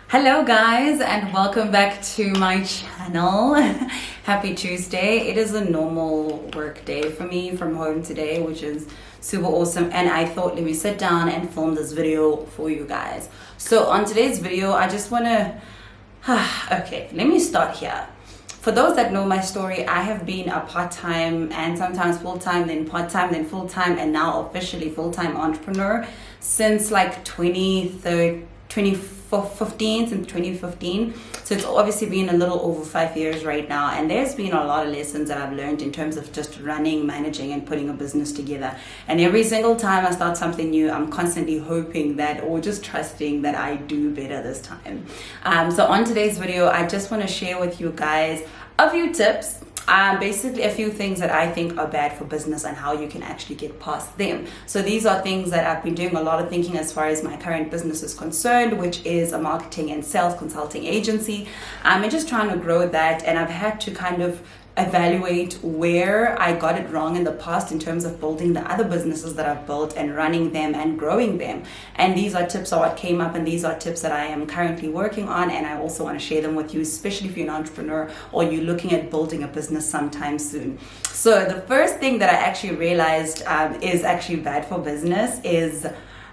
Hello guys, and welcome back to my channel. Happy Tuesday. It is a normal work day for me from home today, which is super awesome, and I thought let me sit down and film this video for you guys. So on today's video I just want to okay, let me start here. For those that know my story, I have been a part-time and sometimes full-time, then part-time, then full-time, and now officially full-time entrepreneur since like 2015, since 2015. So it's obviously been a little over 5 years right now, and there's been a lot of lessons that I've learned in terms of just running, managing, and putting a business together. And every single time I start something new, I'm constantly hoping that, or just trusting that I do better this time. So on today's video, I just want to share with you guys a few tips, basically a few things that I think are bad for business and how you can actually get past them. So these are things that I've been doing a lot of thinking as far as my current business is concerned, which is a marketing and sales consulting agency. And just trying to grow that, and I've had to kind of evaluate where I got it wrong in the past in terms of building the other businesses that I've built and running them and growing them. And these are tips of what came up, and these are tips that I am currently working on, and I also want to share them with you, especially if you're an entrepreneur or you're looking at building a business sometime soon. So the first thing that I actually realized is actually bad for business is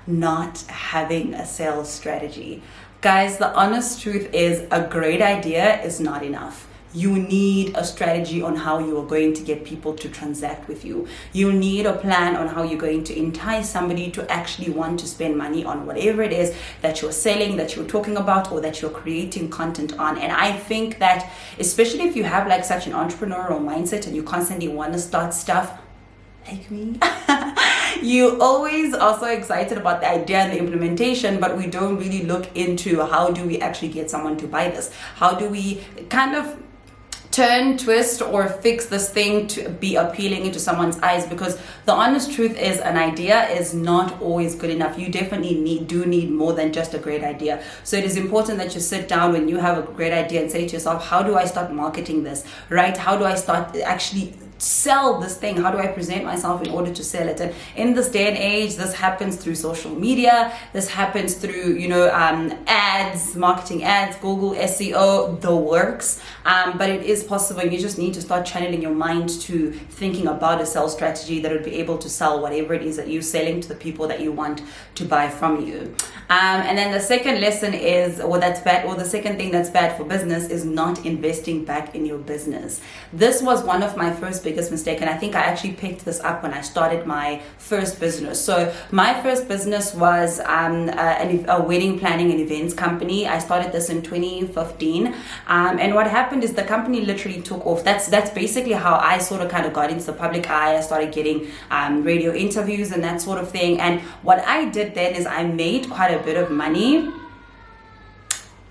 not having a sales strategy. Guys, the honest truth is a great idea is not enough. You need a strategy on how you are going to get people to transact with you. You need a plan on how you're going to entice somebody to actually want to spend money on whatever it is that you're selling, that you're talking about, or that you're creating content on. And I think that especially if you have like such an entrepreneurial mindset and you constantly want to start stuff like me, you always are so excited about the idea and the implementation, but we don't really look into how do we actually get someone to buy this? How do we kind of turn, twist, or fix this thing to be appealing into someone's eyes? Because the honest truth is an idea is not always good enough. You definitely need more than just a great idea. So it is important that you sit down when you have a great idea and say to yourself, how do I start marketing this, right? How do I start actually sell this thing? How do I present myself in order to sell it? And in this day and age, this happens through social media. This happens through, ads, marketing ads, Google, SEO, the works. But it is possible, and you just need to start channeling your mind to thinking about a sales strategy that would be able to sell whatever it is that you're selling to the people that you want to buy from you. And then the second lesson is, the second thing that's bad for business is not investing back in your business. This was one of my first biggest mistake, and I think I actually picked this up when I started my first business. So my first business was a wedding planning and events company. I started this in 2015, and what happened is the company literally took off. That's basically how I sort of kind of got into the public eye. I started getting radio interviews and that sort of thing. And what I did then is I made quite a bit of money.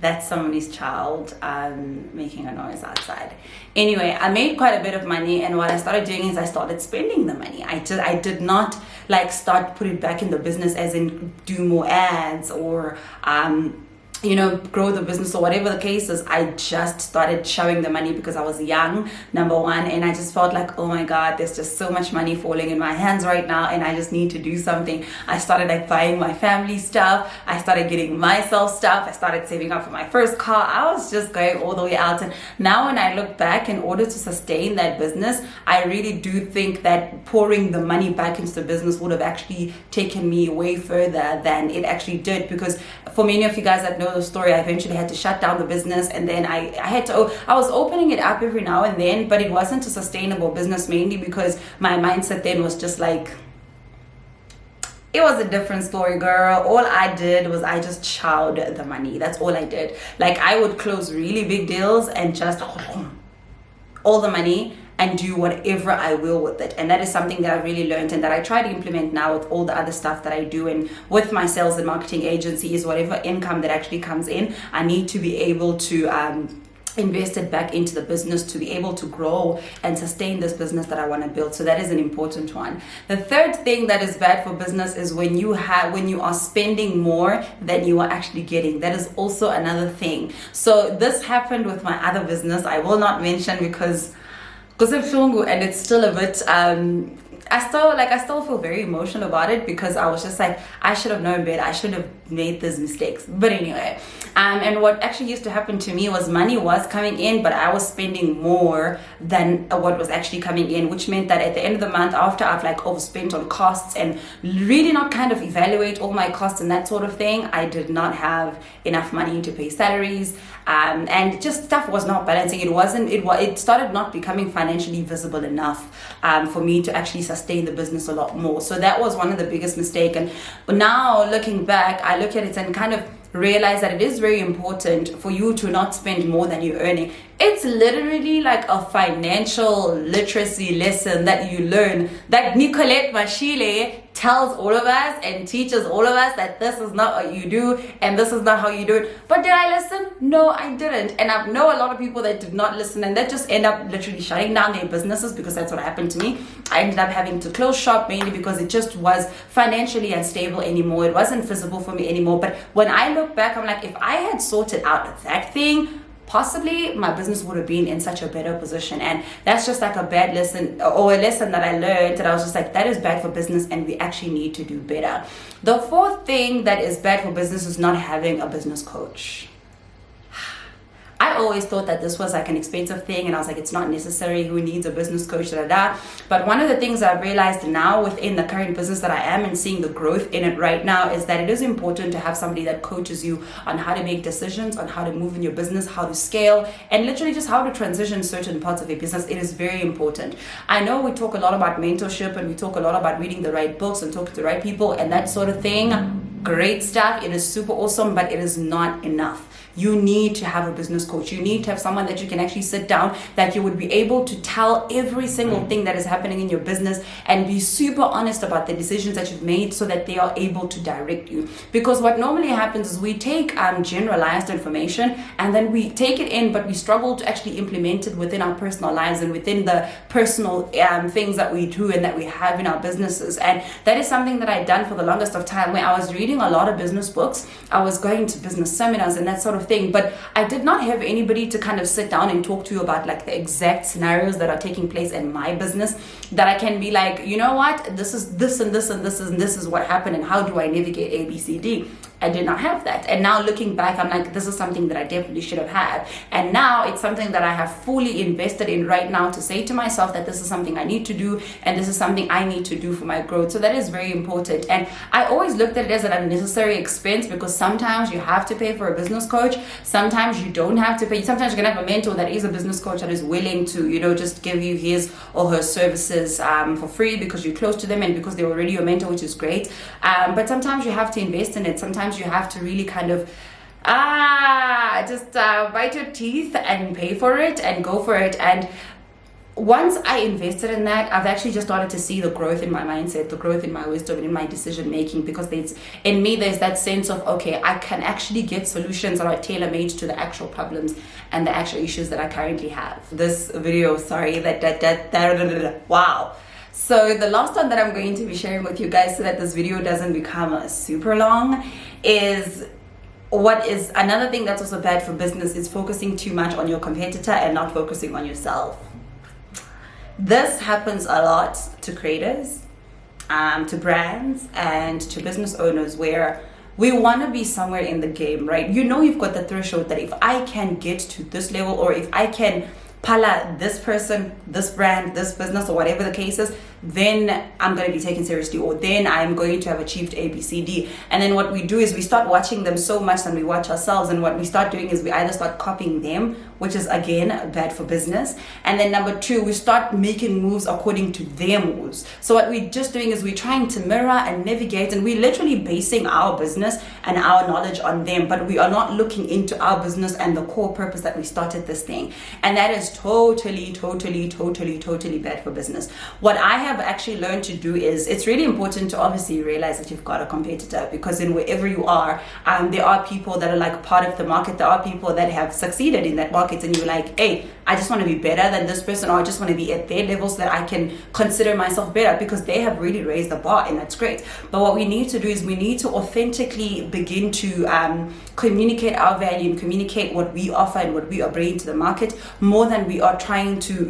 That's somebody's child making a noise outside. Anyway, I made quite a bit of money, and what I started doing is I started spending the money. I did not like start put it back in the business as in do more ads or grow the business or whatever the case is. I just started showing the money because I was young, number one, and I just felt like, oh my God, there's just so much money falling in my hands right now, and I just need to do something. I started like buying my family stuff. I started getting myself stuff. I started saving up for my first car. I was just going all the way out. And now when I look back, in order to sustain that business, I really do think that pouring the money back into the business would have actually taken me way further than it actually did. Because for many of you guys that know the story, I eventually had to shut down the business, and then I was opening it up every now and then, but it wasn't a sustainable business, mainly because my mindset then was just like, it was a different story, girl. All I did was I just chowed the money. That's all I did. Like, I would close really big deals and just all the money and do whatever I will with it. And that is something that I really learned, and that I try to implement now with all the other stuff that I do, and with my sales and marketing agency is whatever income that actually comes in, I need to be able to invest it back into the business to be able to grow and sustain this business that I want to build. So that is an important one. The third thing that is bad for business is when you are spending more than you are actually getting. That is also another thing. So this happened with my other business. I will not mention because and it's still a bit I still feel very emotional about it, because I was just like, I should have known better. I should have made these mistakes. But anyway, and what actually used to happen to me was money was coming in, but I was spending more than what was actually coming in, which meant that at the end of the month, after I've like overspent on costs and really not kind of evaluate all my costs and that sort of thing, I did not have enough money to pay salaries, and just stuff was not balancing. It started not becoming financially visible enough for me to actually sustain the business a lot more. So that was one of the biggest mistakes. And now looking back, I look at it and kind of realize that it is very important for you to not spend more than you're earning. It's literally like a financial literacy lesson that you learn, that Nicolette Mashile tells all of us and teaches all of us, that this is not what you do and this is not how you do it. But did I listen? No, I didn't. And I know a lot of people that did not listen, and that just end up literally shutting down their businesses, because that's what happened to me. I ended up having to close shop, mainly because it just was financially unstable anymore. It wasn't feasible for me anymore. But when I look back, I'm like, if I had sorted out that thing, possibly my business would have been in such a better position. And that's just like a bad lesson, or a lesson that I learned, that I was just like, that is bad for business and we actually need to do better. The fourth thing that is bad for business is not having a business coach. I always thought that this was like an expensive thing, and I was like, it's not necessary. Who needs a business coach? But one of the things I've realized now within the current business that I am, and seeing the growth in it right now, is that it is important to have somebody that coaches you on how to make decisions, on how to move in your business, how to scale, and literally just how to transition certain parts of your business. It is very important. I know we talk a lot about mentorship, and we talk a lot about reading the right books and talking to the right people and that sort of thing. Great stuff. It is super awesome, but it is not enough. You need to have a business coach. You need to have someone that you can actually sit down, that you would be able to tell every single thing that is happening in your business and be super honest about the decisions that you've made, so that they are able to direct you. Because what normally happens is we take generalized information and then we take it in, but we struggle to actually implement it within our personal lives and within the personal things that we do and that we have in our businesses. And that is something that I'd done for the longest of time, where I was reading a lot of business books, I was going to business seminars and that sort of thing, but I did not have anybody to kind of sit down and talk to you about like the exact scenarios that are taking place in my business, that I can be like, you know what, this is this and this and this and this is what happened, and how do I navigate ABCD. I did not have that. And now looking back, I'm like, this is something that I definitely should have had. And now it's something that I have fully invested in right now, to say to myself that this is something I need to do, and this is something I need to do for my growth. So that is very important. And I always looked at it as an unnecessary expense, because sometimes you have to pay for a business coach. Sometimes you don't have to pay. Sometimes you can have a mentor that is a business coach that is willing to, you know, just give you his or her services for free, because you're close to them and because they're already your mentor, which is great. But sometimes you have to invest in it. Sometimes you have to really kind of just bite your teeth and pay for it and go for it. And once I invested in that, I've actually just started to see the growth in my mindset, the growth in my wisdom and in my decision making, because there's that sense of, okay, I can actually get solutions that are tailor-made to the actual problems and the actual issues that I currently have. This video, sorry, wow. So the last one that I'm going to be sharing with you guys, so that this video doesn't become super long, is what is another thing that's also bad for business, is focusing too much on your competitor and not focusing on yourself. This happens a lot to creators, to brands, and to business owners, where we want to be somewhere in the game, right? You know, you've got the threshold that if I can get to this level, or if I can pala this person, this brand, this business, or whatever the case is, then I'm going to be taken seriously, or then I'm going to have achieved ABCD. And then what we do is we start watching them so much than we watch ourselves. And what we start doing is we either start copying them, which is again bad for business. And then number two, we start making moves according to their moves. So what we're just doing is we're trying to mirror and navigate, and we're literally basing our business and our knowledge on them, but we are not looking into our business and the core purpose that we started this thing. And that is totally bad for business. What I have actually learned to do is, it's really important to obviously realize that you've got a competitor, because in wherever you are, there are people that are like part of the market. There are people that have succeeded in that market, and you're like, hey, I just want to be better than this person, or I just want to be at their level so that I can consider myself better, because they have really raised the bar, and that's great. But what we need to do is we need to authentically begin to communicate our value and communicate what we offer and what we are bringing to the market, more than we are trying to,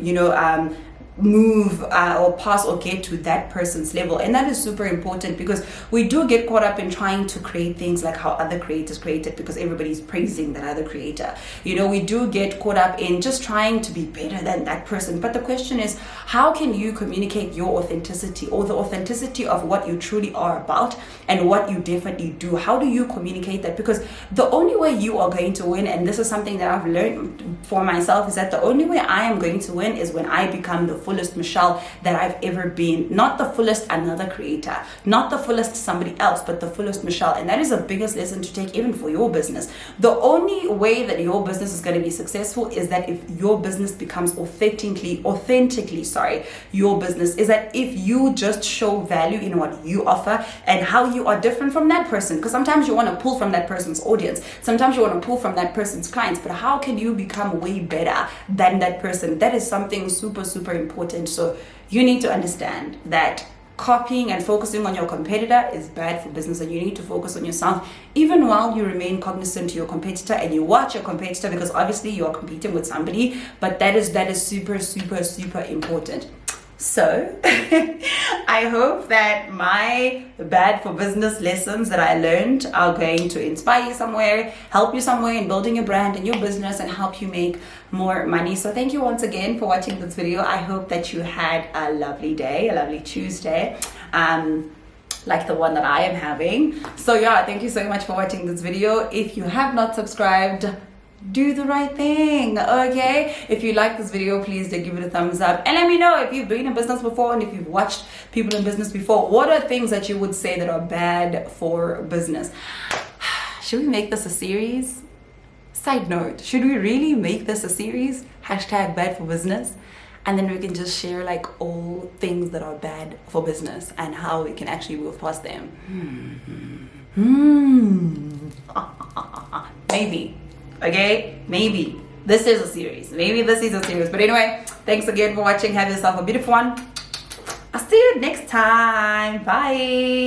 move or pass or get to that person's level. And that is super important, because we do get caught up in trying to create things like how other creators created, because everybody's praising that other creator. You know, we do get caught up in just trying to be better than that person. But the question is, how can you communicate your authenticity, or the authenticity of what you truly are about and what you definitely do? How do you communicate that? Because the only way you are going to win, and this is something that I've learned for myself, is that the only way I am going to win is when I become the fullest Michelle that I've ever been. Not the fullest another creator, not the fullest somebody else, but the fullest Michelle. And that is the biggest lesson to take even for your business. The only way that your business is going to be successful is that if your business becomes authentically your business, is that if you just show value in what you offer and how you are different from that person. Because sometimes you want to pull from that person's audience, sometimes you want to pull from that person's clients, but how can you become way better than that person? That is something super, super important. So you need to understand that copying and focusing on your competitor is bad for business, and you need to focus on yourself, even while you remain cognizant to your competitor and you watch your competitor, because obviously you are competing with somebody. But that is super, super, super important. So I hope that my bad for business lessons that I learned are going to inspire you somewhere, help you somewhere in building your brand and your business, and help you make more money. So thank you once again for watching this video. I hope that you had a lovely day, a lovely Tuesday, like the one that I am having. So yeah, thank you so much for watching this video. If you have not subscribed, do the right thing, okay? If you like this video, please do give it a thumbs up, and let me know if you've been in business before and if you've watched people in business before. What are things that you would say that are bad for business? Should we make this a series? Side note, should we really make this a series? Hashtag bad for business. And then we can just share like all things that are bad for business and how we can actually move past them. Maybe. Okay, maybe this is a series. But anyway, thanks again for watching. Have yourself a beautiful one. I'll see you next time. Bye.